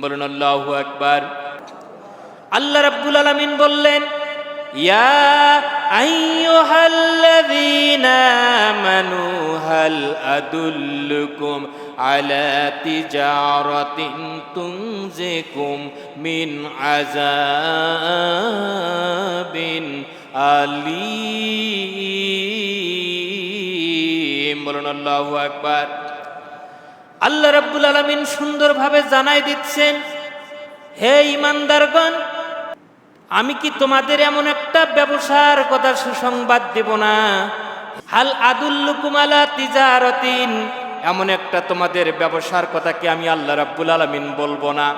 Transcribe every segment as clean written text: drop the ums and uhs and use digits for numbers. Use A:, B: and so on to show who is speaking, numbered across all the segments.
A: বলুন আল্লাহু আকবার। আল্লাহ রাব্বুল আলামিন বললেন, ইয়া আইয়ুহাল্লাযীনা আমানু হাল আদুল্লুকুম আলা তিজারাতিন তুনজিকুম মিন আযাবিন আলীম। বলুন আল্লাহু আকবার। আল্লাহ রাব্বুল আলামিন সুন্দরভাবে জানাই দিচ্ছেন, হে ঈমানদারগণ, আমি কি তোমাদের এমন একটা ব্যবসার কথা সুসংবাদ দেব না? হাল আদুল্লুকুম আলা তিজারাতিন, এমন একটা তোমাদের ব্যবসার কথা কি আমি আল্লাহ রাব্বুল আলামিন বলবো না?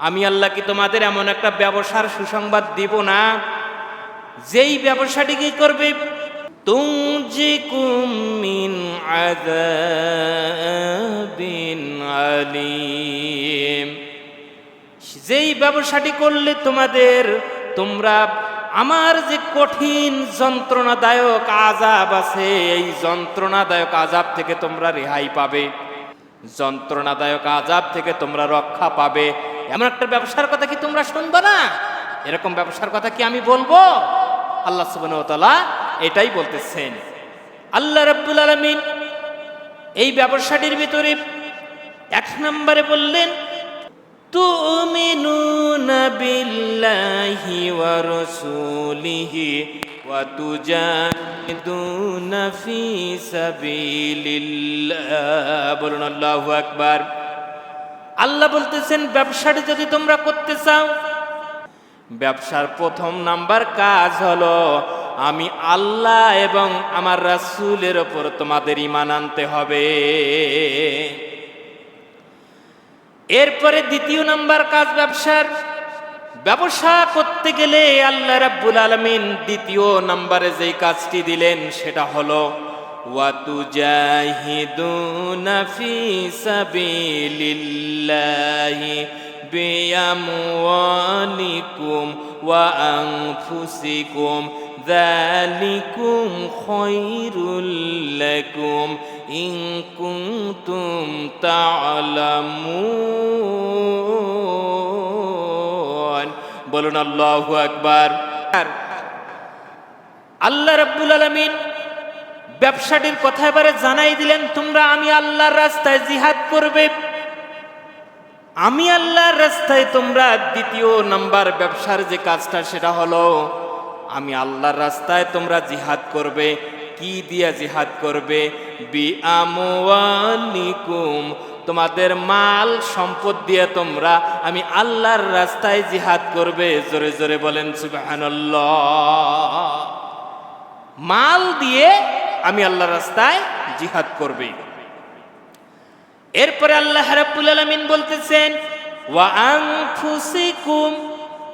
A: আমি আল্লাহ কি তোমাদের এমন একটা ব্যবসার সুসংবাদ দিব না যেই ব্যবসাটি কি করবে? তুনজিকুম মিন আযাবিন আলীম, যেই ব্যবসাটি করলে তোমরা আমার যে কঠিন যন্ত্রণাদায়ক আযাব আছে, এই যন্ত্রণাদায়ক আযাব থেকে তোমরা রেহাই পাবে, যন্ত্রণাদায়ক আযাব থেকে তোমরা রক্ষা পাবে। এমন একটা ব্যবসার কথা কি তোমরা শুনবে না? এরকম ব্যবসার কথা কি আমি বলবো? আল্লাহ সুবহানাহু ওয়া তাআলা এটাই বলতেছেন। আল্লাহ রাব্বুল আলামিন এই ব্যবসাটির ভিতরে এক নম্বরে বললেন, তুমিনুনা বিল্লাহি ওয়া রাসূলিহি ওয়া তুজাহিদুনা ফি সাবিলিল্লাহ। বলুন আল্লাহু আকবার। আল্লাহ বলতেছেন, ব্যবসাটি যদি তোমরা করতে চাও, ব্যবসার প্রথম নাম্বার কাজ হলো আমি আল্লাহ এবং আমার রাসূলের উপর তোমাদের ঈমান আনতে হবে। এরপরে দ্বিতীয় নাম্বার কাজ ব্যবসা করতে গেলে আল্লাহ রাব্বুল আলামিন দ্বিতীয় নাম্বারে যেই কাজটি দিলেন সেটা হলো ওয়া তুজাহিদুনা ফি সাবিলিল্লাহি বিআমওয়ালিকুম ওয়া আনফুসিকুম যালিকুম খায়রুল লাকুম ইন কুনতুম তা'লামুন। বলুন আল্লাহু আকবার। আল্লাহ রাব্বুল আলামিন ব্যবসাটির কথা এবারে জানাই দিলেন, তোমরা আমি আল্লাহর রাস্তায় জিহাদ করবে। আমি আল্লাহর রাস্তায় তোমরা দ্বিতীয় নাম্বার ব্যবসার যে কাজটা সেটা হলো আমি আল্লাহর রাস্তায় তোমরা জিহাদ করবে। কি দিয়া জিহাদ করবে? বিআমওয়ালিকুম, তোমাদের মাল সম্পদ দিয়ে তোমরা আমি আল্লাহর রাস্তায় জিহাদ করবে। জোরে জোরে বলেন সুবহানাল্লাহ। মাল দিয়ে আমি আল্লাহর রাস্তায় জিহাদ করবে। এরপরে আল্লাহ রাব্বুল আলামিন বলতেছেন, ওয়া আনফুসিকুম,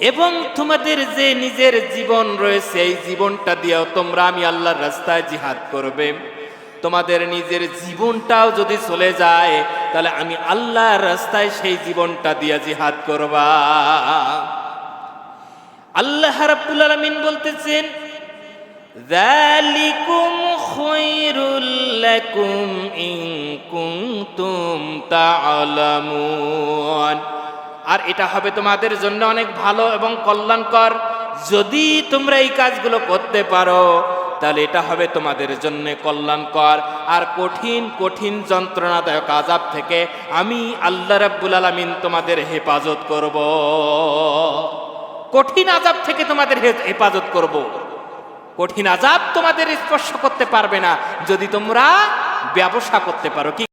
A: এবং তোমাদের যে নিজের জীবন রয়েছে এই জীবনটা দিয়েও তোমরা আমি আল্লাহর রাস্তায় জিহাদ করবে। তোমাদের নিজের জীবনটাও যদি চলে যায় তাহলে আমি আল্লাহর রাস্তায় সেই জীবনটা দিয়ে জিহাদ করবা। আল্লাহ রাব্বুল আলামিন বলতেছেন, যালিকুম খায়রুল লাকুম ইন কুনতুম তা'লামুন, আর এটা হবে তোমাদের জন্য অনেক ভালো এবং কল্যাণকর যদি তোমরা এই কাজগুলো করতে পারো, তাহলে এটা হবে তোমাদের জন্য কল্যাণকর। আর কঠিন কঠিন যন্ত্রণাদায়ক আযাব থেকে আমি আল্লাহ রাব্বুল আলামিন তোমাদের হেফাজত করব। কঠিন আযাব থেকে তোমাদের হেফাজত করব। কঠিন আযাব তোমাদের স্পর্শ করতে পারবে না যদি তোমরা ব্যবসা করতে পারো। কি